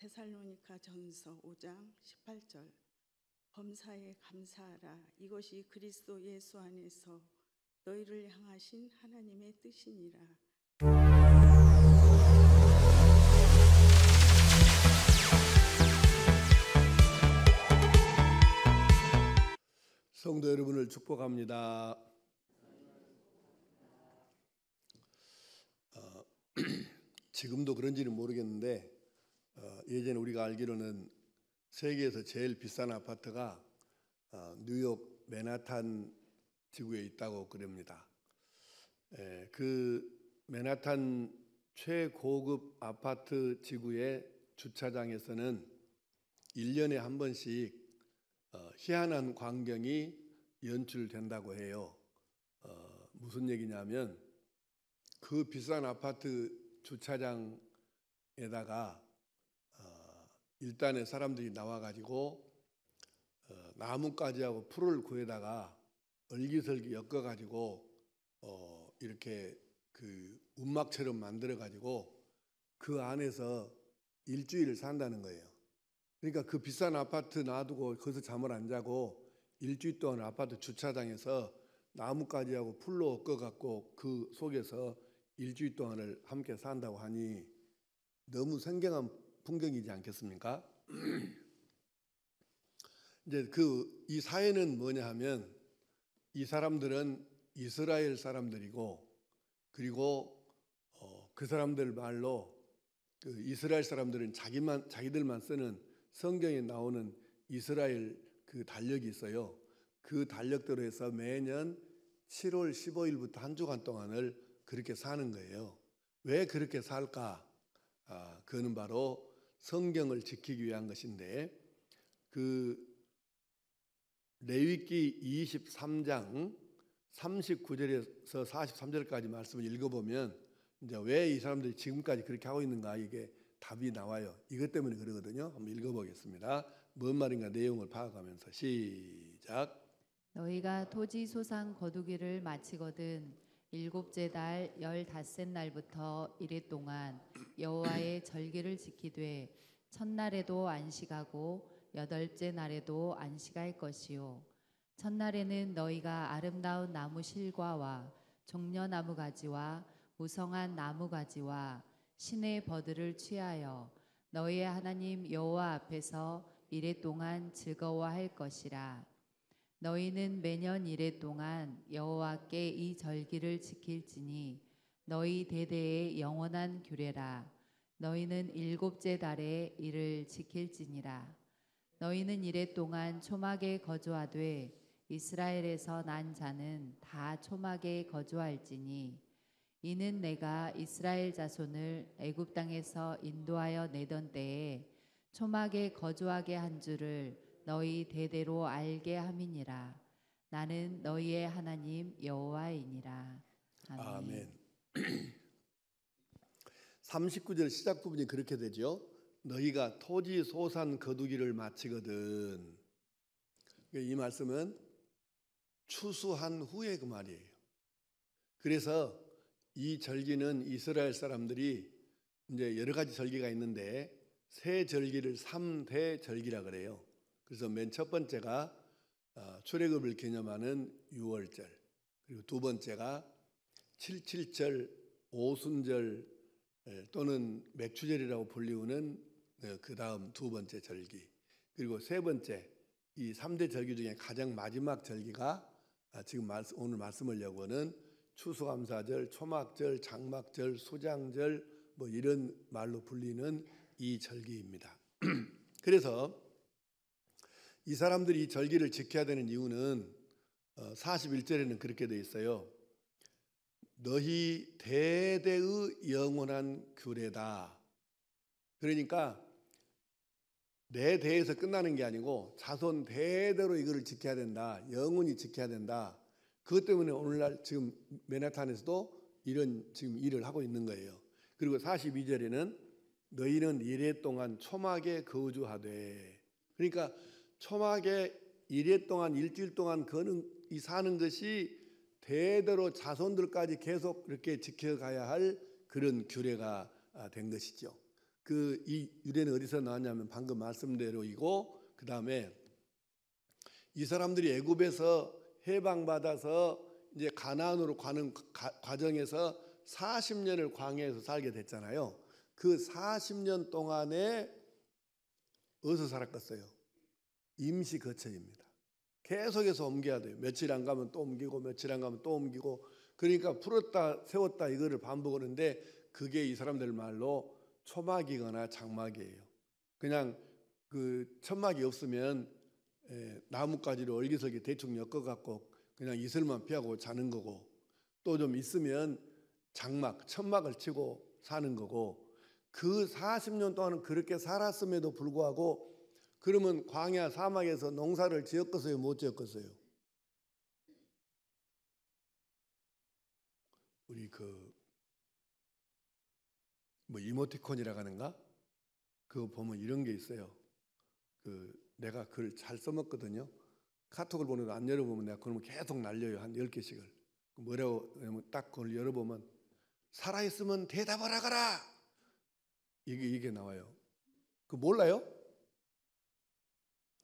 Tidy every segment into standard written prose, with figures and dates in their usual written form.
데살로니가 전서 5장 18절 범사에 감사하라. 이것이 그리스도 예수 안에서 너희를 향하신 하나님의 뜻이니라. 성도 여러분을 축복합니다. 지금도 그런지는 모르겠는데 예전에 우리가 알기로는 세계에서 제일 비싼 아파트가 뉴욕 맨하탄 지구에 있다고 그럽니다. 그 맨하탄 최고급 아파트 지구의 주차장에서는 1년에 한 번씩 희한한 광경이 연출된다고 해요. 무슨 얘기냐면 그 비싼 아파트 주차장에다가 일단에 사람들이 나와가지고 나뭇가지하고 풀을 구해다가 얼기설기 엮어가지고 이렇게 그 움막처럼 만들어가지고 그 안에서 일주일을 산다는 거예요. 그러니까 그 비싼 아파트 놔두고 거기서 잠을 안 자고 일주일 동안 아파트 주차장에서 나뭇가지하고 풀로 엮어갖고 그 속에서 일주일 동안을 함께 산다고 하니 너무 생경한 풍경이지 않겠습니까? 이제 이 사회는 뭐냐 하면 이 사람들은 이스라엘 사람들이고 그리고 그 사람들 말로 그 이스라엘 사람들은 자기들만 쓰는 성경에 나오는 이스라엘 그 달력이 있어요. 그 달력대로 해서 매년 7월 15일부터 한 주간 동안을 그렇게 사는 거예요. 왜 그렇게 살까? 그거는 바로 성경을 지키기 위한 것인데 그 레위기 23장 39절에서 43절까지 말씀을 읽어보면 이제 왜 이 사람들이 지금까지 그렇게 하고 있는가 이게 답이 나와요. 이것 때문에 그러거든요. 한번 읽어보겠습니다. 뭔 말인가 내용을 파악하면서 시작. 너희가 토지 소상 거두기를 마치거든 일곱째 달 15셋 날부터 이래 동안 여호와의 절기를 지키되 첫날에도 안식하고 여덟째 날에도 안식할 것이요 첫날에는 너희가 아름다운 나무 실과와 종려나무 가지와 무성한 나무 가지와 신의 버들을 취하여 너희의 하나님 여호와 앞에서 이래 동안 즐거워할 것이라. 너희는 매년 이래 동안 여호와께 이 절기를 지킬지니 너희 대대의 영원한 규례라. 너희는 일곱째 달에 이를 지킬지니라. 너희는 이래 동안 초막에 거주하되 이스라엘에서 난 자는 다 초막에 거주할지니 이는 내가 이스라엘 자손을 애굽 땅에서 인도하여 내던 때에 초막에 거주하게 한 줄을 너희 대대로 알게 함이니라. 나는 너희의 하나님 여호와이니라. 아멘. 39절 시작 부분이 그렇게 되죠. 너희가 토지 소산 거두기를 마치거든. 이 말씀은 추수한 후에 그 말이에요. 그래서 이 절기는 이스라엘 사람들이 이제 여러 가지 절기가 있는데 세 절기를 3대 절기라 그래요. 그래서 맨 첫 번째가 출애굽을 기념하는 유월절, 그리고 두 번째가 칠칠절, 오순절 또는 맥추절이라고 불리우는 그 다음 두 번째 절기, 그리고 세 번째 이 3대 절기 중에 가장 마지막 절기가 지금 오늘 말씀하려고 하는 추수감사절, 초막절, 장막절, 수장절 뭐 이런 말로 불리는 이 절기입니다. 그래서 이 사람들이 이 절기를 지켜야 되는 이유는 41절에는 그렇게 돼 있어요. 너희 대대의 영원한 규례다. 그러니까 내 대에서 끝나는 게 아니고 자손 대대로 이거를 지켜야 된다. 영원히 지켜야 된다. 그것 때문에 오늘날 지금 맨하탄에서도 이런 지금 일을 하고 있는 거예요. 그리고 42절에는 너희는 이래 동안 초막에 거주하되, 그러니까 초막에 이래 동안 일주일 동안 사는 것이 대대로 자손들까지 계속 이렇게 지켜가야 할 그런 규례가 된 것이죠. 이 유래는 어디서 나왔냐면 방금 말씀대로이고, 그 다음에 이 사람들이 애굽에서 해방받아서 이제 가나안으로 가는 과정에서 40년을 광야에서 살게 됐잖아요. 그 40년 동안에 어디서 살았겠어요? 임시 거처입니다. 계속해서 옮겨야 돼요. 며칠 안 가면 또 옮기고, 며칠 안 가면 또 옮기고. 그러니까 풀었다 세웠다 이거를 반복하는데, 그게 이 사람들 말로 초막이거나 장막이에요. 그냥 그 천막이 없으면 나뭇가지를 얼기설기 대충 엮어갖고 그냥 이슬만 피하고 자는 거고, 또 좀 있으면 장막, 천막을 치고 사는 거고, 그 40년 동안은 그렇게 살았음에도 불구하고, 그러면 광야 사막에서 농사를 지었겠어요, 못 지었겠어요? 우리 뭐 이모티콘이라고 하는가? 그거 보면 이런 게 있어요. 내가 글 잘 써먹거든요. 카톡을 보내도 안 열어보면 내가 그러면 계속 날려요. 한 10개씩을. 뭐라고 하면 딱 그걸 열어보면 살아있으면 대답을 하거라. 이게 나와요. 그 몰라요?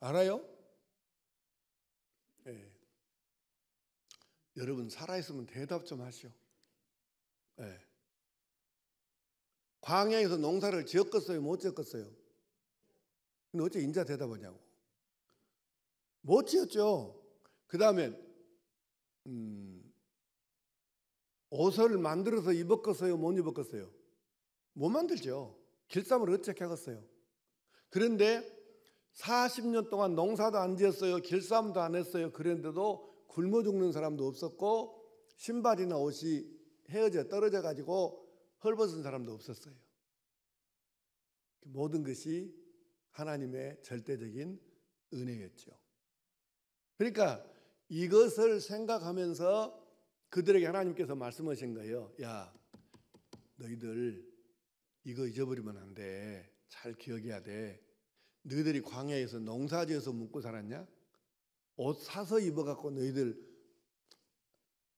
알아요? 예. 여러분 살아있으면 대답 좀 하시오. 예. 광야에서 농사를 지었겠어요? 못 지었겠어요? 근데 어째 인자 대답하냐고. 못 지었죠. 그 다음에 옷을 만들어서 입었겠어요? 못 입었겠어요? 못 만들죠. 길쌈을 어떻게 하겠어요? 그런데 40년 동안 농사도 안 지었어요. 길쌈도 안 했어요. 그런데도 굶어 죽는 사람도 없었고, 신발이나 옷이 헤어져 떨어져 가지고 헐벗은 사람도 없었어요. 모든 것이 하나님의 절대적인 은혜였죠. 그러니까 이것을 생각하면서 그들에게 하나님께서 말씀하신 거예요. 야, 너희들 이거 잊어버리면 안 돼. 잘 기억해야 돼. 너희들이 광야에서 농사지어서 먹고 살았냐? 옷 사서 입어갖고 너희들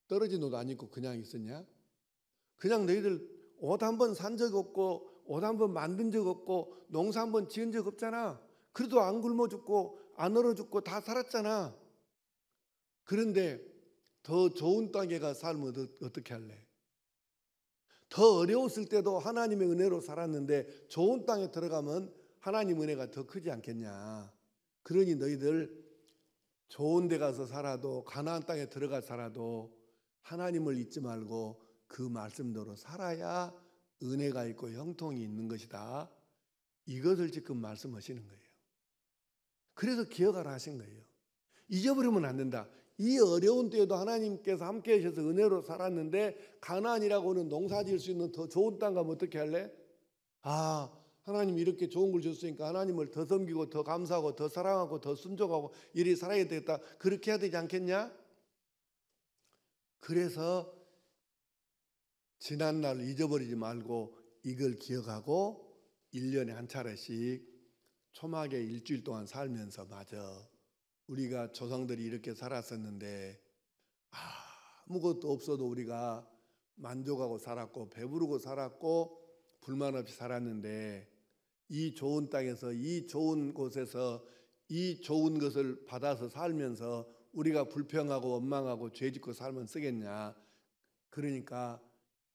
떨어진 옷 안 입고 그냥 있었냐? 그냥 너희들 옷 한 번 산 적 없고, 옷 한 번 만든 적 없고, 농사 한 번 지은 적 없잖아. 그래도 안 굶어 죽고 안 얼어 죽고 다 살았잖아. 그런데 더 좋은 땅에 가 살면 어떻게 할래? 더 어려웠을 때도 하나님의 은혜로 살았는데 좋은 땅에 들어가면 하나님 은혜가 더 크지 않겠냐. 그러니 너희들 좋은 데 가서 살아도, 가나안 땅에 들어가 살아도 하나님을 잊지 말고 그 말씀대로 살아야 은혜가 있고 형통이 있는 것이다. 이것을 지금 말씀하시는 거예요. 그래서 기억하라 하신 거예요. 잊어버리면 안 된다. 이 어려운 때에도 하나님께서 함께 하셔서 은혜로 살았는데, 가나안이라고는 농사 지을 수 있는 더 좋은 땅 가면 어떻게 할래? 아, 하나님 이렇게 좋은 걸 줬으니까 하나님을 더 섬기고 더 감사하고 더 사랑하고 더 순종하고 이리 살아야 되겠다. 그렇게 해야 되지 않겠냐? 그래서 지난날 잊어버리지 말고 이걸 기억하고 1년에 한 차례씩 초막에 일주일 동안 살면서, 맞아, 우리가 조상들이 이렇게 살았었는데 아무것도 없어도 우리가 만족하고 살았고 배부르고 살았고 불만 없이 살았는데, 이 좋은 땅에서 이 좋은 곳에서 이 좋은 것을 받아서 살면서 우리가 불평하고 원망하고 죄짓고 살면 쓰겠냐. 그러니까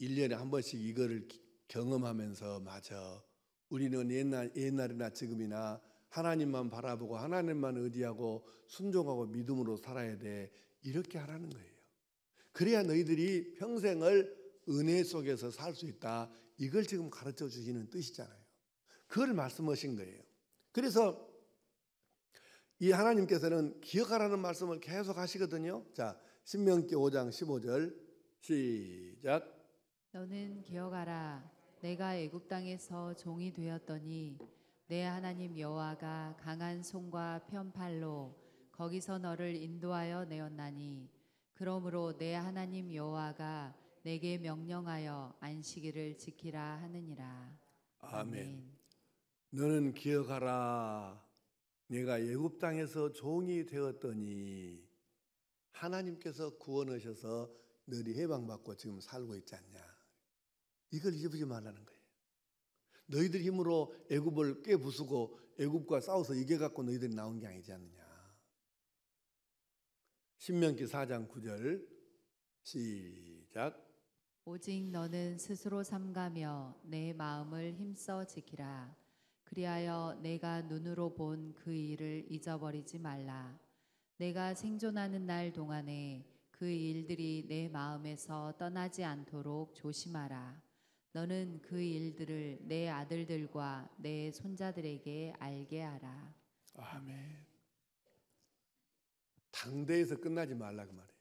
1년에 한 번씩 이거를 경험하면서, 맞아, 우리는 옛날이나 지금이나 하나님만 바라보고 하나님만 의지하고 순종하고 믿음으로 살아야 돼. 이렇게 하라는 거예요. 그래야 너희들이 평생을 은혜 속에서 살 수 있다. 이걸 지금 가르쳐 주시는 뜻이잖아요. 그걸 말씀하신 거예요. 그래서 이 하나님께서는 기억하라는 말씀을 계속 하시거든요. 자, 신명기 5장 15절 시작. 너는 기억하라. 내가 애굽 땅에서 종이 되었더니 내 하나님 여호와가 강한 손과 편팔로 거기서 너를 인도하여 내었나니, 그러므로 내 하나님 여호와가 내게 명령하여 안식일을 지키라 하느니라. 아멘. 너는 기억하라. 내가 애굽 땅에서 종이 되었더니, 하나님께서 구원하셔서 너희 해방받고 지금 살고 있지 않냐. 이걸 잊어버리지 말라는 거예요. 너희들 힘으로 애굽을 깨부수고 애굽과 싸워서 이겨갖고 너희들이 나온 게 아니지 않느냐. 신명기 4장 9절 시작. 오직 너는 스스로 삼가며 내 마음을 힘써 지키라. 그리하여 내가 눈으로 본 그 일을 잊어버리지 말라. 내가 생존하는 날 동안에 그 일들이 내 마음에서 떠나지 않도록 조심하라. 너는 그 일들을 내 아들들과 내 손자들에게 알게 하라. 아멘. 당대에서 끝나지 말라 그 말이에요.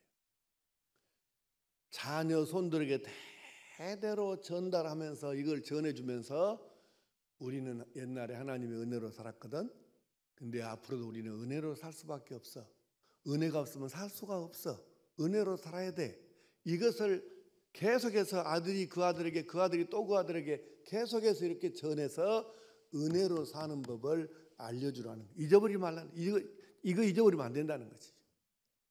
자녀 손들에게 대대로 전달하면서 이걸 전해주면서 우리는 옛날에 하나님의 은혜로 살았거든. 근데 앞으로도 우리는 은혜로 살 수밖에 없어. 은혜가 없으면 살 수가 없어. 은혜로 살아야 돼. 이것을 계속해서 아들이 그 아들에게, 그 아들이 또 그 아들에게 계속해서 이렇게 전해서 은혜로 사는 법을 알려주라는, 잊어버리지 말라는, 이거 잊어버리면 안 된다는 거지.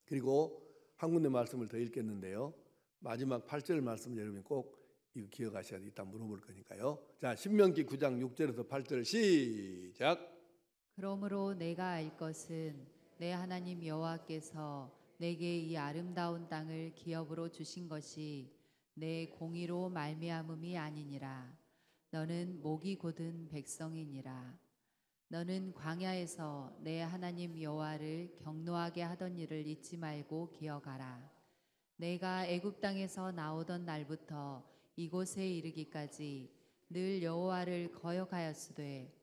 그리고 한 군데 말씀을 더 읽겠는데요. 마지막 8절 말씀을 여러분이 꼭 이거 기억하셔야 돼. 이따 물어볼 거니까요. 자, 신명기 9장 6절에서 8절 시작. 그러므로 내가 알 것은 내 하나님 여호와께서 내게 이 아름다운 땅을 기업으로 주신 것이 내 공의로 말미암음이 아니니라. 너는 목이 곧은 백성이니라. 너는 광야에서 내 하나님 여호와를 경노하게 하던 일을 잊지 말고 기억하라. 내가 애굽 땅에서 나오던 날부터 이곳에 이르기까지 늘 여호와를 거역하였으되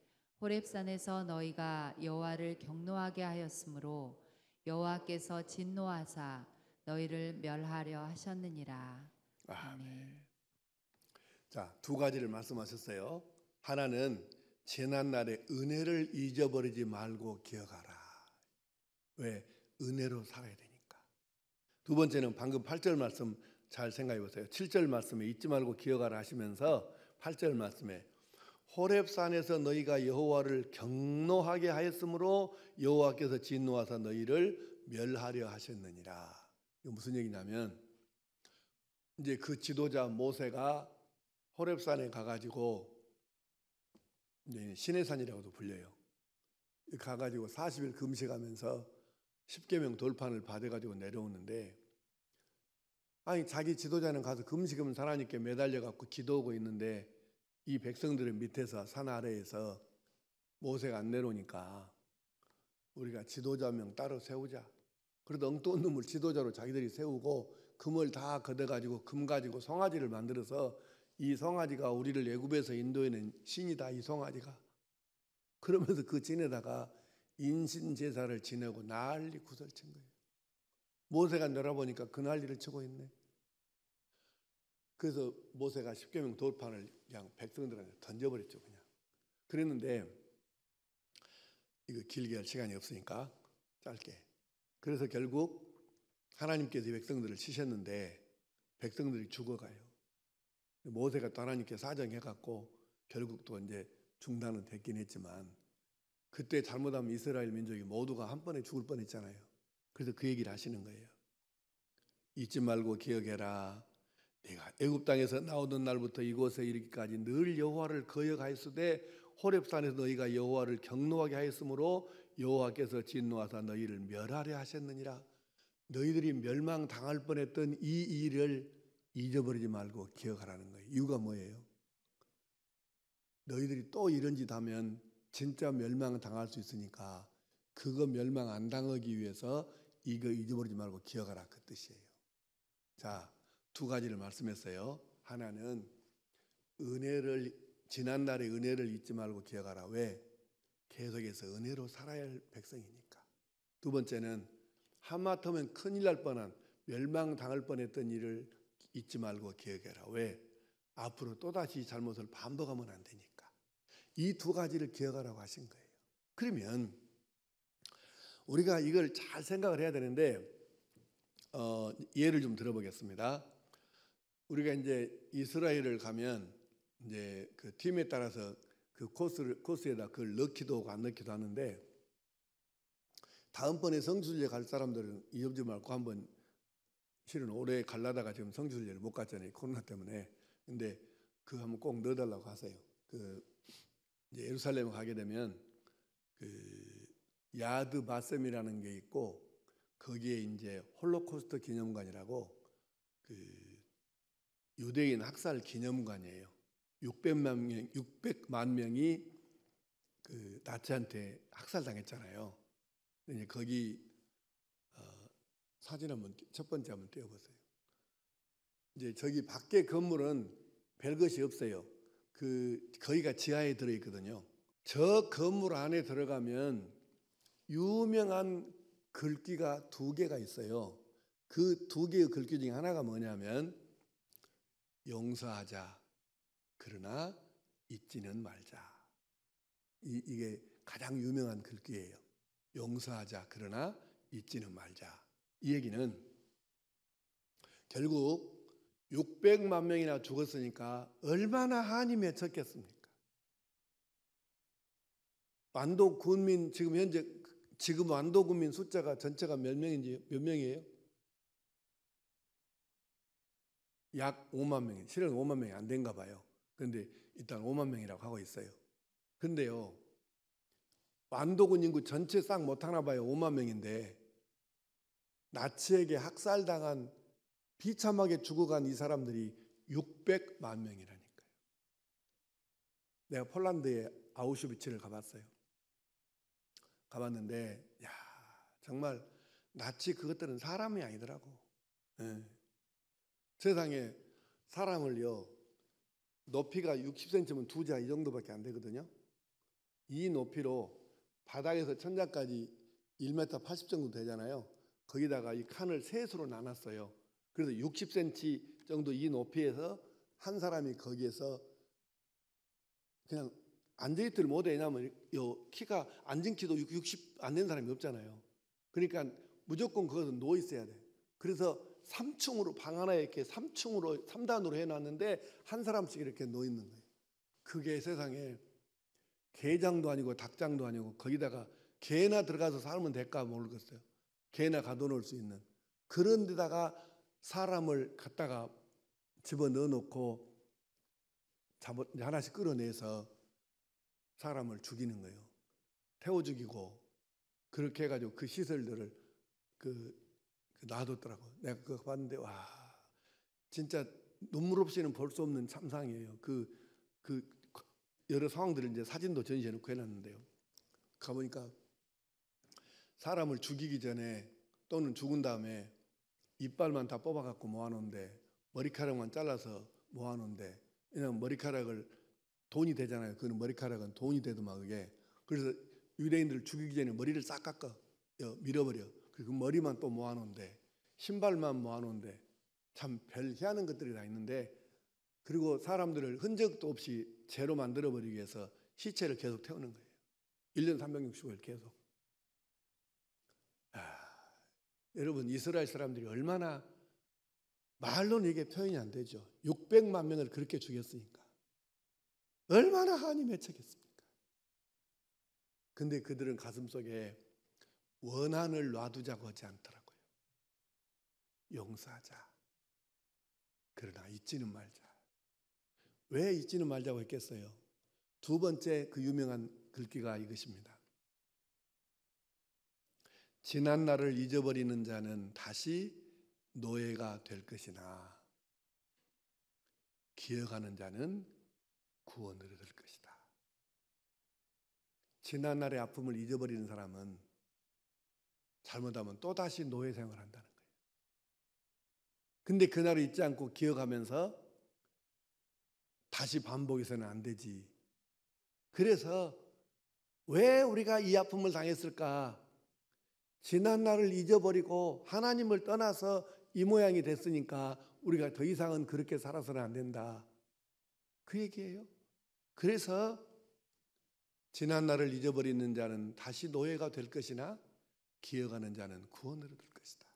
호렙산에서 너희가 여호와를 경노하게 하였으므로 여호와께서 진노하사 너희를 멸하려 하셨느니라. 아멘. 자, 두 가지를 말씀하셨어요. 하나는 재난날에 은혜를 잊어버리지 말고 기억하라. 왜? 은혜로 살아야 되니까. 두 번째는 방금 8절 말씀 잘 생각해 보세요. 7절 말씀에 잊지 말고 기억하라 하시면서 8절 말씀에 호렙산에서 너희가 여호와를 경노하게 하였으므로 여호와께서 진노하사 너희를 멸하려 하셨느니라. 이거 무슨 얘기냐면 이제 그 지도자 모세가 호렙산에 가가지고 이제 시내산이라고도 불려요. 가가지고 40일 금식하면서 10계명 돌판을 받아가지고 내려오는데, 아니 자기 지도자는 가서 금식하면서 하나님께 매달려갖고 기도하고 있는데 이 백성들의 밑에서 산 아래에서 모세가 안 내려오니까 우리가 지도자 명 따로 세우자. 그래도 엉뚱한 놈을 지도자로 자기들이 세우고 금을 다 걷어가지고 금 가지고 송아지를 만들어서 이 송아지가 우리를 애굽에서 인도해낸 신이다, 이 송아지가. 그러면서 그 진에다가 인신 제사를 지내고 난리 구설친 거예요. 모세가 내려보니까 그 난리를 치고 있네. 그래서 모세가 10계명 돌판을 그냥 백성들한테 던져버렸죠, 그냥. 그랬는데 이거 길게 할 시간이 없으니까 짧게. 그래서 결국 하나님께서 이 백성들을 치셨는데 백성들이 죽어가요. 모세가 또 하나님께 사정해갖고 결국 또 이제 중단은 됐긴 했지만, 그때 잘못하면 이스라엘 민족이 모두가 한 번에 죽을 뻔했잖아요. 그래서 그 얘기를 하시는 거예요. 잊지 말고 기억해라. 내가 애굽 땅에서 나오던 날부터 이곳에 이르기까지 늘 여호와를 거역하였으되 호렙산에서 너희가 여호와를 경노하게 하였으므로 여호와께서 진노하사 너희를 멸하려 하셨느니라. 너희들이 멸망당할 뻔했던 이 일을 잊어버리지 말고 기억하라는 거예요. 이유가 뭐예요? 너희들이 또 이런 짓 하면 진짜 멸망당할 수 있으니까 그거 멸망 안 당하기 위해서 이거 잊어버리지 말고 기억하라, 그 뜻이에요. 자, 두 가지를 말씀했어요. 하나는 은혜를, 지난날의 은혜를 잊지 말고 기억하라. 왜? 계속해서 은혜로 살아야 할 백성이니까. 두 번째는 하마터면 큰일 날 뻔한, 멸망당할 뻔했던 일을 잊지 말고 기억해라. 왜? 앞으로 또다시 잘못을 반복하면 안 되니까. 이 두 가지를 기억하라고 하신 거예요. 그러면 우리가 이걸 잘 생각을 해야 되는데 예를 좀 들어보겠습니다. 우리가 이제 이스라엘을 가면 이제 그 팀에 따라서 그 코스에다 그걸 넣기도 하고 안 넣기도 하는데, 다음번에 성지순례 갈 사람들은 잊지 말고 한번, 실은 올해 갈라다가 지금 성지순례를 못 갔잖아요, 코로나 때문에. 근데 그거 한번 꼭 넣어달라고 하세요. 그 이제 예루살렘에 가게 되면 그 야드 바셈이라는 게 있고 거기에 이제 홀로코스트 기념관이라고 그 유대인 학살 기념관이에요. 600만 명이 그 나치한테 학살당했잖아요. 이제 거기 사진 한번 첫 번째 한번 띄워보세요. 이제 저기 밖에 건물은 별것이 없어요. 거기가 지하에 들어 있거든요. 저 건물 안에 들어가면 유명한 글귀가 2개가 있어요. 그 2개의 글귀 중에 하나가 뭐냐면 용서하자 그러나 잊지는 말자. 이게 가장 유명한 글귀예요. 용서하자 그러나 잊지는 말자. 이 얘기는 결국 600만 명이나 죽었으니까 얼마나 한이 맺혔겠습니까? 완도 군민 지금 완도 군민 숫자가 전체가 몇 명이에요? 약 5만 명이, 실은 5만 명이 안 된가 봐요. 그런데 일단 5만 명이라고 하고 있어요. 근데요, 완도군 인구 전체 싹 못하나 봐요. 5만 명인데 나치에게 학살당한 비참하게 죽어간 이 사람들이 600만 명이라니까요. 내가 폴란드의 아우슈비츠를 가봤어요. 가봤는데 야 정말 나치 그것들은 사람이 아니더라고. 예. 세상에 사람을요 높이가 60cm면 2자 이 정도밖에 안 되거든요. 이 높이로 바닥에서 천장까지 1m 80 정도 되잖아요. 거기다가 이 칸을 셋으로 나눴어요. 그래서 60cm 정도 이 높이에서 한 사람이 거기에서 그냥 앉아있지를 못해. 왜냐하면 키가 앉은 키도 60 안 된 사람이 없잖아요. 그러니까 무조건 거기서 누워 있어야 돼. 그래서 3층으로 방 하나에 이렇게 3단으로 해놨는데 한 사람씩 이렇게 누워 있는 거예요. 그게 세상에 게장도 아니고 닭장도 아니고 거기다가 개나 들어가서 살면 될까 모르겠어요. 개나 가둬놓을 수 있는 그런 데다가 사람을 갖다가 집어넣어 놓고 하나씩 끌어내서 사람을 죽이는 거예요. 태워 죽이고 그렇게 해가지고 그 시설들을 놔뒀더라고. 내가 그거 봤는데 와 진짜 눈물 없이는 볼 수 없는 참상이에요. 여러 상황들을 이제 사진도 전시해놓고 해놨는데요. 가보니까 사람을 죽이기 전에 또는 죽은 다음에 이빨만 다 뽑아갖고 모아놓은데 머리카락만 잘라서 모아놓은데 왜냐면 머리카락을 돈이 되잖아요. 그 머리카락은 돈이 되더만 그게. 그래서 유대인들을 죽이기 전에 머리를 싹 깎아 밀어버려. 그리고 머리만 또 모아놓은데 신발만 모아놓은데 참 별 희한한 것들이 다 있는데 그리고 사람들을 흔적도 없이 죄로 만들어버리기 위해서 시체를 계속 태우는 거예요. 1년 365일 계속. 여러분 이스라엘 사람들이 얼마나 말로는 이게 표현이 안 되죠. 600만 명을 그렇게 죽였으니까 얼마나 한이 맺혔겠습니까? 근데 그들은 가슴속에 원한을 놔두자고 하지 않더라고요. 용서하자. 그러나 잊지는 말자. 왜 잊지는 말자고 했겠어요? 두 번째 그 유명한 글귀가 이것입니다. 지난 날을 잊어버리는 자는 다시 노예가 될 것이나 기억하는 자는 구원을 얻을 것이다. 지난 날의 아픔을 잊어버리는 사람은 잘못하면 또다시 노예 생활을 한다는 거예요. 근데 그날을 잊지 않고 기억하면서 다시 반복해서는 안 되지. 그래서 왜 우리가 이 아픔을 당했을까? 지난 날을 잊어버리고 하나님을 떠나서 이 모양이 됐으니까 우리가 더 이상은 그렇게 살아서는 안 된다. 그 얘기예요. 그래서 지난 날을 잊어버리는 자는 다시 노예가 될 것이나 기억하는 자는 구원을 얻을 것이다.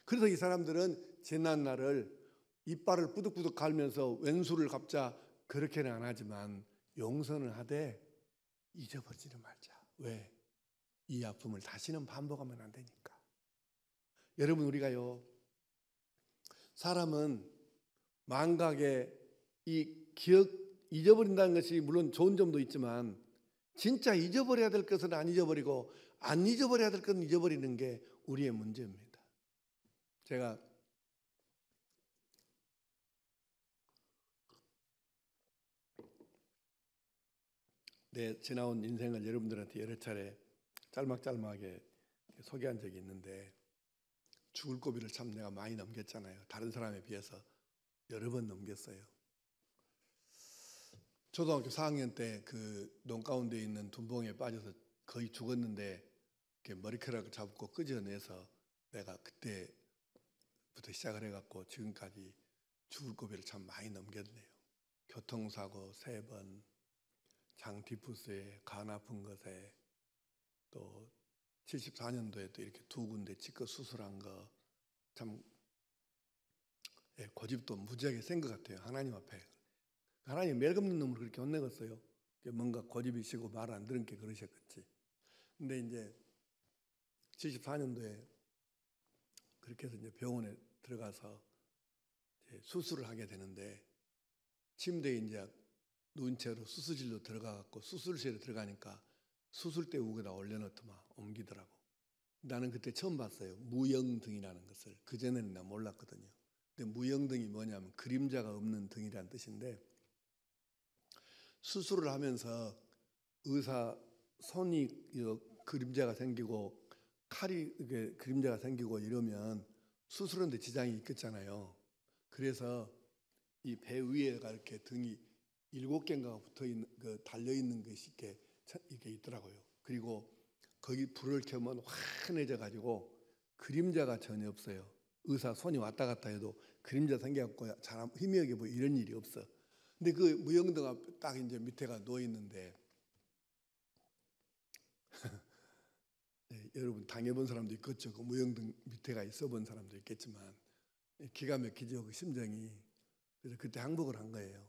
그래서 이 사람들은 지난 날을 이빨을 뿌득뿌득 갈면서 왼수를 갚자 그렇게는 안 하지만 용서는 하되 잊어버리지는 말자. 왜? 이 아픔을 다시는 반복하면 안 되니까. 여러분 우리가요 사람은 망각의 이 기억 잊어버린다는 것이 물론 좋은 점도 있지만 진짜 잊어버려야 될 것은 안 잊어버리고 안 잊어버려야 될 것은 잊어버리는 게 우리의 문제입니다. 제가 내 지나온 인생을 여러분들한테 여러 차례 짤막짤막하게 소개한 적이 있는데 죽을 고비를 참 내가 많이 넘겼잖아요. 다른 사람에 비해서 여러 번 넘겼어요. 초등학교 4학년 때 그 논 가운데 있는 둔봉에 빠져서 거의 죽었는데 머리카락을 잡고 끄집어내서 내가 그때부터 시작을 해갖고 지금까지 죽을 고비를 참 많이 넘겼네요. 교통사고 3번, 장 디푸스에 간 아픈 것에 또 74년도에 또 이렇게 2군데 치과 수술한 거 참 고집도 무지하게 센 것 같아요. 하나님 앞에. 하나님 멜없는 놈을 그렇게 혼내겠어요. 뭔가 고집이 시고 말 안 들은 게 그러셨겠지. 근데 이제 74년도에 그렇게 해서 이제 병원에 들어가서 이제 수술을 하게 되는데 침대에 이제 누운 채로 수술실로 들어가갖고 수술실에 들어가니까 수술대 우에다 올려놓더만 옮기더라고. 나는 그때 처음 봤어요. 무영등이라는 것을. 그전에는 나 몰랐거든요. 근데 무영등이 뭐냐면 그림자가 없는 등이라는 뜻인데 수술을 하면서 의사 손이 그림자가 생기고 칼이 그림자가 생기고 이러면 수술하는데 지장이 있겠잖아요. 그래서 이 배 위에가 이렇게 등이 7개인가 붙어 있는 달려 있는 것이 이렇게 있더라고요. 그리고 거기 불을 켜면 환해져 가지고 그림자가 전혀 없어요. 의사 손이 왔다 갔다 해도 그림자 생겨갖고 잘 희미하게 뭐 이런 일이 없어. 근데 그 무영등 앞에 딱 이제 밑에가 누워 있는데 네, 여러분 당해본 사람도 있겠죠. 그 무영등 밑에가 있어본 사람도 있겠지만 기가 막히죠. 그 심정이. 그래서 그때 항복을 한 거예요.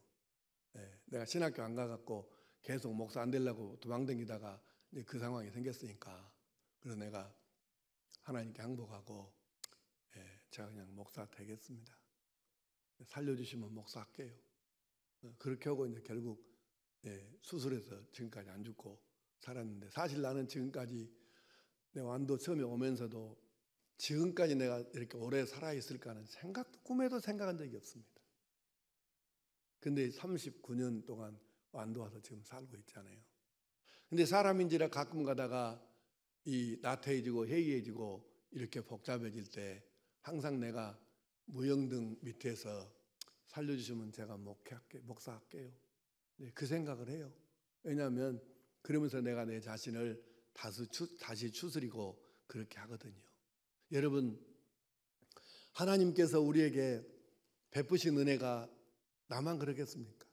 네, 내가 신학교 안 가갖고 계속 목사 안 되려고 도망다니다가 그 상황이 생겼으니까 그래서 내가 하나님께 항복하고 제가 그냥 목사 되겠습니다. 살려주시면 목사 할게요. 그렇게 하고 이제 결국 수술해서 지금까지 안 죽고 살았는데 사실 나는 지금까지 내 완도 처음에 오면서도 지금까지 내가 이렇게 오래 살아있을까는 꿈에도 생각한 적이 없습니다. 근데 39년 동안 완도 와서 지금 살고 있잖아요. 근데 사람인지라 가끔 가다가 이 나태해지고 해이해지고 이렇게 복잡해질 때 항상 내가 무영등 밑에서 살려주시면 제가 목사할게요. 네, 그 생각을 해요. 왜냐하면 그러면서 내가 내 자신을 다시 추스리고 그렇게 하거든요. 여러분, 하나님께서 우리에게 베푸신 은혜가 나만 그러겠습니까?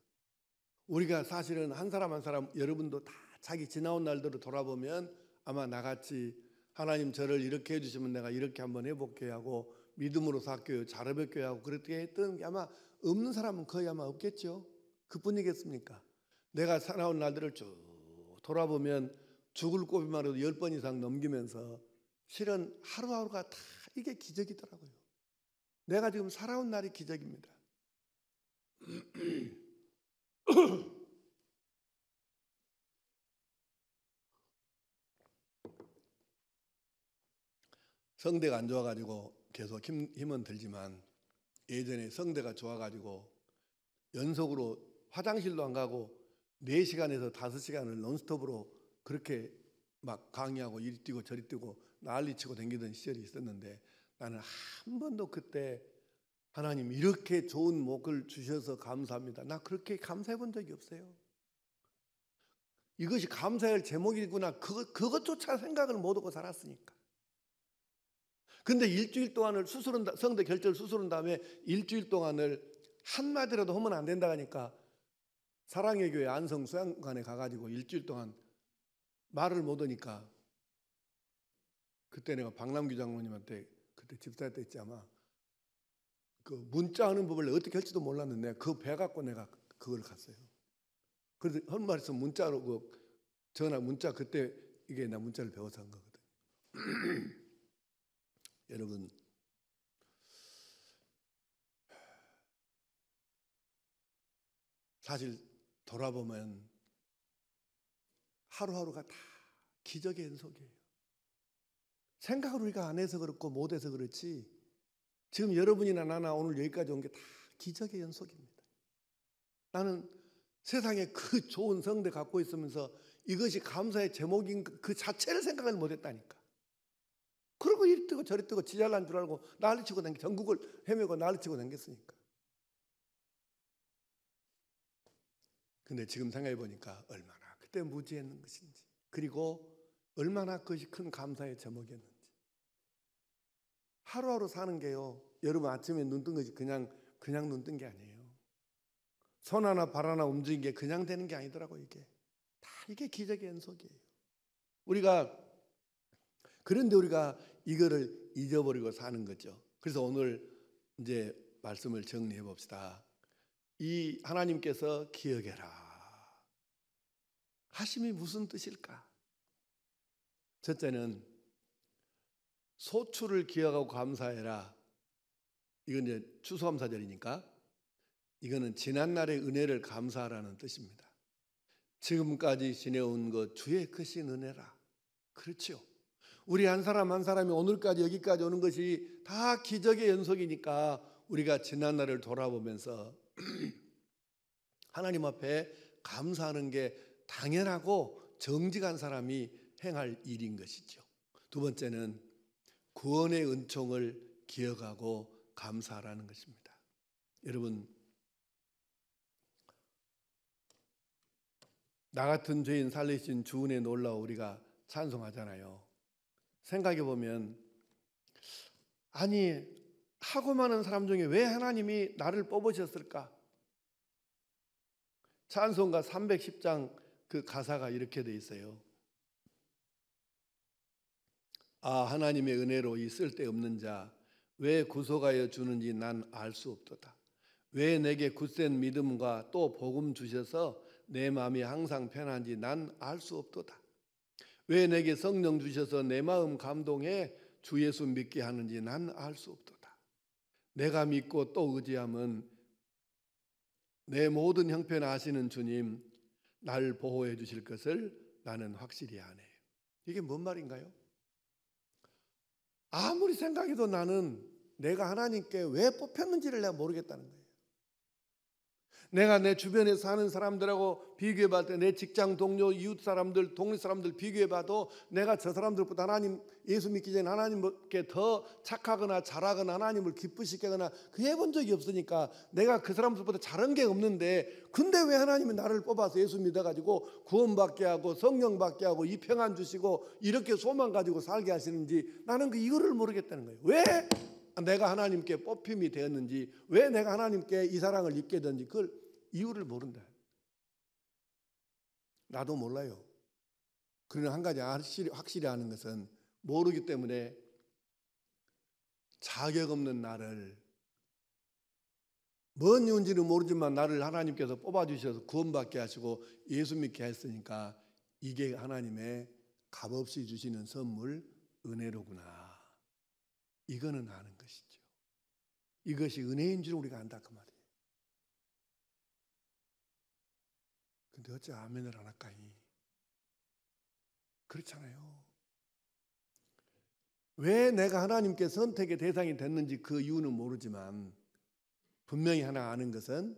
우리가 사실은 한 사람 한 사람 여러분도 다 자기 지나온 날들을 돌아보면 아마 나같이 하나님 저를 이렇게 해주시면 내가 이렇게 한번 해볼게요 하고 믿음으로 살게요, 잘해볼게요 하고 그렇게 했던 게 아마 없는 사람은 거의 아마 없겠죠. 그뿐이겠습니까? 내가 살아온 날들을 쭉 돌아보면 죽을 고비만 해도 10번 이상 넘기면서 실은 하루하루가 다 이게 기적이더라고요. 내가 지금 살아온 날이 기적입니다. 성대가 안 좋아가지고 계속 힘은 들지만 예전에 성대가 좋아가지고 연속으로 화장실도 안 가고 4시간에서 5시간을 논스톱으로 그렇게 막 강의하고 이리 뛰고 저리 뛰고 난리치고 다니던 시절이 있었는데 나는 한 번도 그때 하나님 이렇게 좋은 목을 주셔서 감사합니다. 나 그렇게 감사해 본 적이 없어요. 이것이 감사할 제목이구나. 그것조차 생각을 못하고 살았으니까. 근데 일주일 동안을 성대 결절 수술한 다음에 일주일 동안을 한마디라도 하면 안 된다 하니까 사랑의 교회 안성 수양관에 가가지고 일주일 동안 말을 못하니까 그때 내가 박남규 장로님한테 그때 집사할 때 있지 아마 그 문자하는 법을 어떻게 할지도 몰랐는데 그 배 갖고 내가 그걸 갔어요. 그래서 한 말씀 문자로 전화 문자 그때 이게 나 문자를 배워서 한 거거든. 여러분 사실 돌아보면 하루하루가 다 기적의 연속이에요. 생각을 우리가 안 해서 그렇고 못해서 그렇지 지금 여러분이나 나나 오늘 여기까지 온 게 다 기적의 연속입니다. 나는 세상에 그 좋은 성대 갖고 있으면서 이것이 감사의 제목인 그 자체를 생각을 못했다니까. 그리고 이리 뜨고 저리 뜨고 지잘난 줄 알고 난리치고 다니 전국을 헤매고 난리치고 다녔으니까. 근데 지금 생각해 보니까 얼마나 그때 무지했는 것인지, 그리고 얼마나 그것이 큰 감사의 제목이었는지. 하루하루 사는 게요, 여러분 아침에 눈 뜬 것이 그냥 눈 뜬 게 아니에요. 손 하나 발 하나 움직인 게 그냥 되는 게 아니더라고. 이게 기적의 연속이에요. 그런데 우리가 이거를 잊어버리고 사는 거죠. 그래서 오늘 이제 말씀을 정리해 봅시다. 이 하나님께서 기억해라 하심이 무슨 뜻일까? 첫째는 소출을 기억하고 감사해라. 이건 이제 추수감사절이니까 이거는 지난날의 은혜를 감사하라는 뜻입니다. 지금까지 지내온 것 주의 크신 은혜라. 그렇죠. 우리 한 사람 한 사람이 오늘까지 여기까지 오는 것이 다 기적의 연속이니까 우리가 지난날을 돌아보면서 하나님 앞에 감사하는 게 당연하고 정직한 사람이 행할 일인 것이죠. 두 번째는 구원의 은총을 기억하고 감사하라는 것입니다. 여러분, 나 같은 죄인 살리신 주 은혜 놀라워 우리가 찬송하잖아요. 생각해 보면 아니 하고 많은 사람 중에 왜 하나님이 나를 뽑으셨을까? 찬송가 310장 그 가사가 이렇게 돼 있어요. 아 하나님의 은혜로 이 쓸데없는 자 왜 구속하여 주는지 난 알 수 없도다. 왜 내게 굳센 믿음과 또 복음 주셔서 내 마음이 항상 편한지 난 알 수 없도다. 왜 내게 성령 주셔서 내 마음 감동해 주 예수 믿게 하는지 난 알 수 없도다. 내가 믿고 또 의지함은 내 모든 형편 아시는 주님 날 보호해 주실 것을 나는 확실히 아네. 이게 뭔 말인가요? 아무리 생각해도 나는 내가 하나님께 왜 뽑혔는지를 내가 모르겠다는 거예요. 내가 내 주변에 사는 사람들하고 비교해봤을 때 내 직장 동료, 이웃 사람들, 동네 사람들 비교해봐도 내가 저 사람들보다 하나님 예수 믿기 전에 하나님께 더 착하거나 잘하거나 하나님을 기쁘시게 하거나 그 해본 적이 없으니까 내가 그 사람들보다 잘한 게 없는데 근데 왜 하나님이 나를 뽑아서 예수 믿어가지고 구원받게 하고 성령 받게 하고 이 평안 주시고 이렇게 소망 가지고 살게 하시는지 나는 그 이유를 모르겠다는 거예요. 왜 내가 하나님께 뽑힘이 되었는지 왜 내가 하나님께 이 사랑을 입게 됐는지 그걸 이유를 모른다. 나도 몰라요. 그러나 한 가지 확실히 아는 것은 모르기 때문에 자격 없는 나를 뭔 이유인지는 모르지만 나를 하나님께서 뽑아주셔서 구원받게 하시고 예수 믿게 했으니까 이게 하나님의 값없이 주시는 선물 은혜로구나. 이거는 아는 것이죠. 이것이 은혜인 줄 우리가 안다 그 말이에요. 근데 어째 아멘을 안 할까이? 그렇잖아요. 왜 내가 하나님께 선택의 대상이 됐는지 그 이유는 모르지만 분명히 하나 아는 것은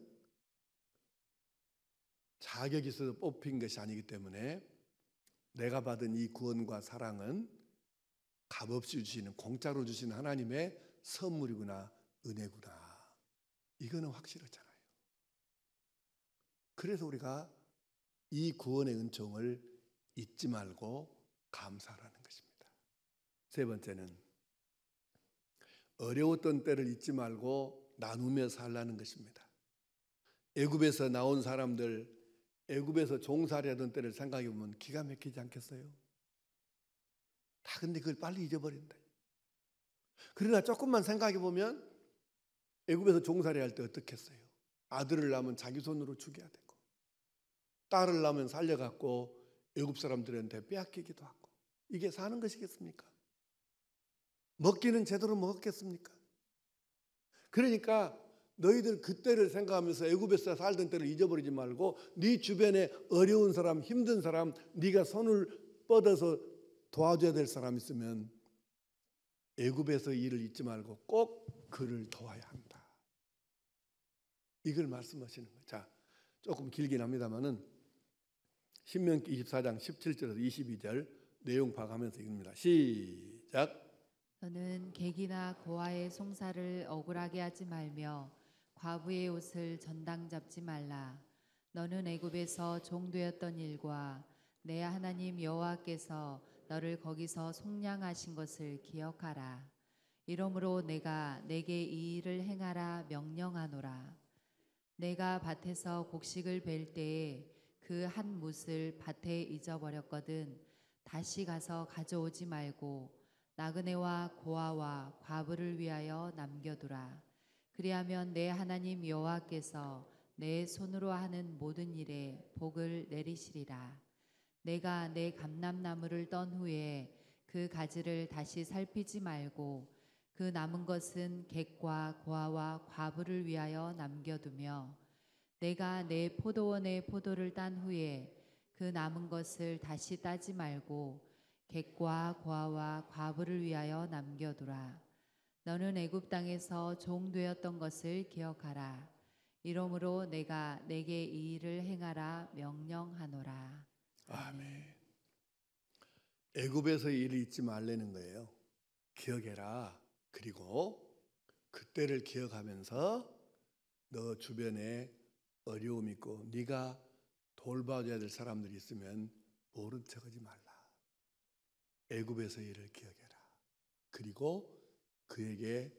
자격이 있어서 뽑힌 것이 아니기 때문에 내가 받은 이 구원과 사랑은 값없이 주시는 공짜로 주시는 하나님의 선물이구나 은혜구나. 이거는 확실하잖아요. 그래서 우리가 이 구원의 은총을 잊지 말고 감사하라는 것입니다. 세 번째는 어려웠던 때를 잊지 말고 나누며 살라는 것입니다. 애굽에서 나온 사람들, 애굽에서 종살이하던 때를 생각해 보면 기가 막히지 않겠어요? 다 근데 그걸 빨리 잊어버린다. 그러나 조금만 생각해 보면 애굽에서 종살이할 때 어떻게 했어요? 아들을 낳으면 자기 손으로 죽여야 되고 딸을 낳으면 살려갖고 애굽 사람들한테 빼앗기기도 하고 이게 사는 것이겠습니까? 먹기는 제대로 먹었겠습니까? 그러니까 너희들 그때를 생각하면서 애굽에서 살던 때를 잊어버리지 말고 네 주변에 어려운 사람, 힘든 사람, 네가 손을 뻗어서 도와줘야 될 사람 있으면 애굽에서 일을 잊지 말고 꼭 그를 도와야 한다. 이걸 말씀하시는 거예요. 자, 조금 길긴 합니다만은 신명기 24장 17절에서 22절 내용 파악하면서 읽습니다. 시작. 너는 객이나 고아의 송사를 억울하게 하지 말며 과부의 옷을 전당 잡지 말라. 너는 애굽에서 종되었던 일과 내 하나님 여호와께서 너를 거기서 속량하신 것을 기억하라. 이러므로 내가 내게 이 일을 행하라 명령하노라. 내가 밭에서 곡식을 벨 때에 그 한 뭇을 밭에 잊어버렸거든 다시 가서 가져오지 말고 나그네와 고아와 과부를 위하여 남겨두라. 그리하면 내 하나님 여호와께서 내 손으로 하는 모든 일에 복을 내리시리라. 내가 내 감람나무를 떤 후에 그 가지를 다시 살피지 말고 그 남은 것은 객과 고아와 과부를 위하여 남겨두며 내가 내 포도원의 포도를 딴 후에 그 남은 것을 다시 따지 말고 객과 고아와 과부를 위하여 남겨두라. 너는 애굽 땅에서 종되었던 것을 기억하라. 이러므로 내가 내게 이 일을 행하라 명령하노라. 아멘. 애굽에서 일을 잊지 말라는 거예요. 기억해라. 그리고 그때를 기억하면서 너 주변에 어려움 있고 네가 돌봐줘야 될 사람들이 있으면 모른 척하지 말라. 애굽에서 일을 기억해라. 그리고 그에게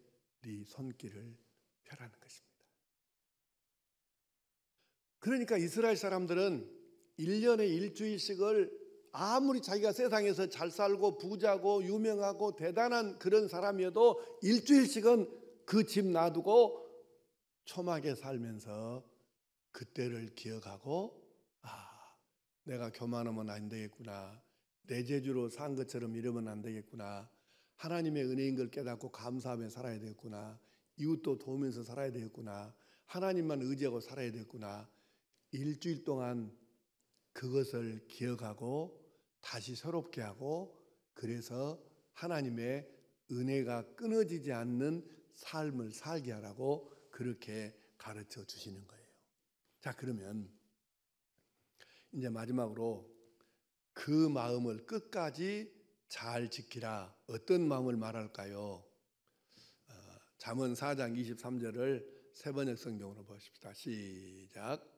네 손길을 펴라는 것입니다. 그러니까 이스라엘 사람들은 1년에 일주일씩을 아무리 자기가 세상에서 잘 살고 부자고 유명하고 대단한 그런 사람이어도 일주일씩은 그 집 놔두고 초막에 살면서 그때를 기억하고 내가 교만하면 안 되겠구나. 내 재주로 산 것처럼 이러면 안 되겠구나. 하나님의 은혜인 걸 깨닫고 감사하며 살아야 되겠구나. 이웃도 도우면서 살아야 되겠구나. 하나님만 의지하고 살아야 되겠구나. 일주일 동안 그것을 기억하고 다시 새롭게 하고 그래서 하나님의 은혜가 끊어지지 않는 삶을 살게 하라고 그렇게 가르쳐 주시는 거예요. 자, 그러면 이제 마지막으로 그 마음을 끝까지 잘 지키라. 어떤 마음을 말할까요? 잠언 4장 23절을 세번역 성경으로 보십시다. 시작.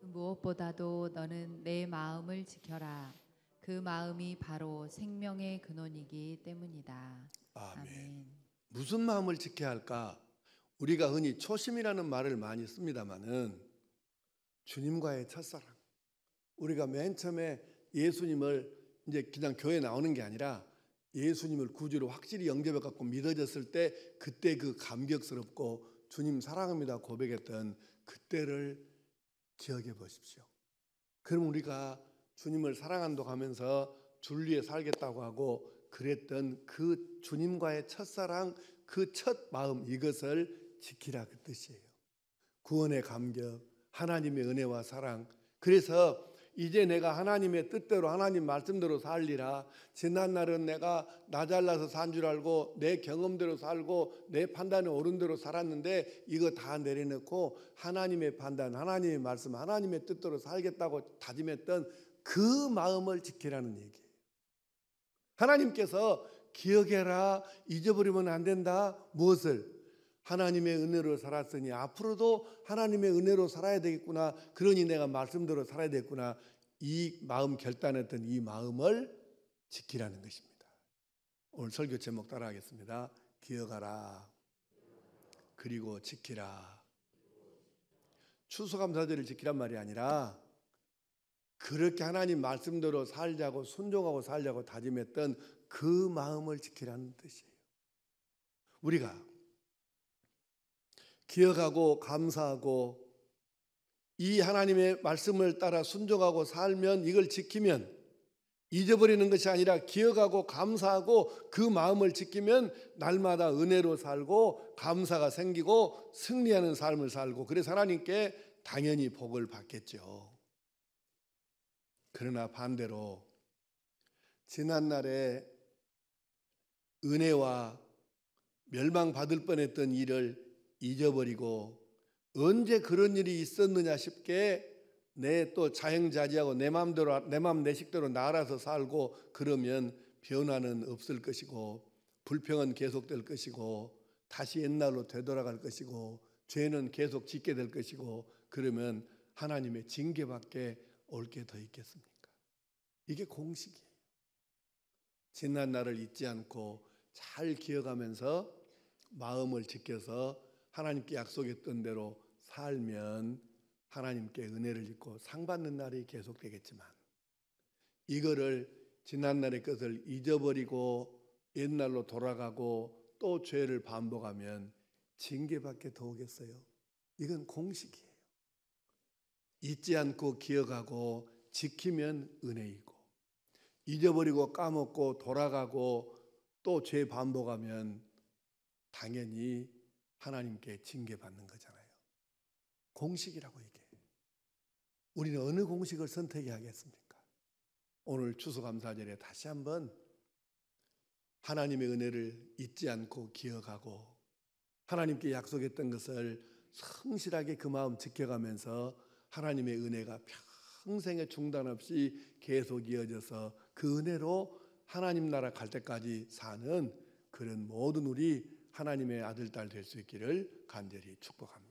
무엇보다도 너는 내 마음을 지켜라. 그 마음이 바로 생명의 근원이기 때문이다. 아멘. 무슨 마음을 지켜야 할까? 우리가 흔히 초심이라는 말을 많이 씁니다마는 주님과의 첫사랑. 우리가 맨 처음에 예수님을 이제 그냥 교회 나오는 게 아니라 예수님을 구주로 확실히 영접해 갖고 믿어졌을 때 그때 그 감격스럽고 주님 사랑합니다 고백했던 그때를 기억해 보십시오. 그럼 우리가 주님을 사랑한다고 하면서 줄 위에 살겠다고 하고 그랬던 그 주님과의 첫사랑, 그 첫 마음 이것을 지키라 그 뜻이에요. 구원의 감격, 하나님의 은혜와 사랑. 그래서 이제 내가 하나님의 뜻대로 하나님 말씀대로 살리라. 지난 날은 내가 나 잘나서 산 줄 알고 내 경험대로 살고 내 판단에 옳은 대로 살았는데 이거 다 내려놓고 하나님의 판단, 하나님의 말씀, 하나님의 뜻대로 살겠다고 다짐했던 그 마음을 지키라는 얘기예요. 하나님께서 기억해라. 잊어버리면 안 된다. 무엇을? 하나님의 은혜로 살았으니 앞으로도 하나님의 은혜로 살아야 되겠구나. 그러니 내가 말씀대로 살아야 되겠구나. 이 마음 결단했던 이 마음을 지키라는 것입니다. 오늘 설교 제목 따라하겠습니다. 기억하라. 그리고 지키라. 추수감사절을 지키란 말이 아니라 그렇게 하나님 말씀대로 살자고 순종하고 살자고 다짐했던 그 마음을 지키라는 뜻이에요. 우리가 기억하고 감사하고 이 하나님의 말씀을 따라 순종하고 살면 이걸 지키면 잊어버리는 것이 아니라 기억하고 감사하고 그 마음을 지키면 날마다 은혜로 살고 감사가 생기고 승리하는 삶을 살고, 그래서 하나님께 당연히 복을 받겠죠. 그러나 반대로 지난날에 은혜와 멸망받을 뻔했던 일을 잊어버리고 언제 그런 일이 있었느냐 싶게 내 또 자행자지하고 내 마음대로 내 마음 내 식대로 날아서 살고 그러면 변화는 없을 것이고 불평은 계속될 것이고 다시 옛날로 되돌아갈 것이고 죄는 계속 짓게 될 것이고, 그러면 하나님의 징계밖에 올 게 더 있겠습니까? 이게 공식이에요. 지난 날을 잊지 않고 잘 기억하면서 마음을 지켜서 하나님께 약속했던 대로 살면 하나님께 은혜를 입고 상 받는 날이 계속되겠지만, 이거를 지난날의 것을 잊어버리고 옛날로 돌아가고 또 죄를 반복하면 징계밖에 더 오겠어요? 이건 공식이에요. 잊지 않고 기억하고 지키면 은혜이고, 잊어버리고 까먹고 돌아가고 또 죄 반복하면 당연히 하나님께 징계받는 거잖아요. 공식이라고 이게. 우리는 어느 공식을 선택해야 하겠습니까? 오늘 추수감사절에 다시 한번 하나님의 은혜를 잊지 않고 기억하고 하나님께 약속했던 것을 성실하게 그 마음 지켜가면서 하나님의 은혜가 평생에 중단 없이 계속 이어져서 그 은혜로 하나님 나라 갈 때까지 사는 그런 모든 우리 하나님의 아들, 딸 될 수 있기를 간절히 축복합니다.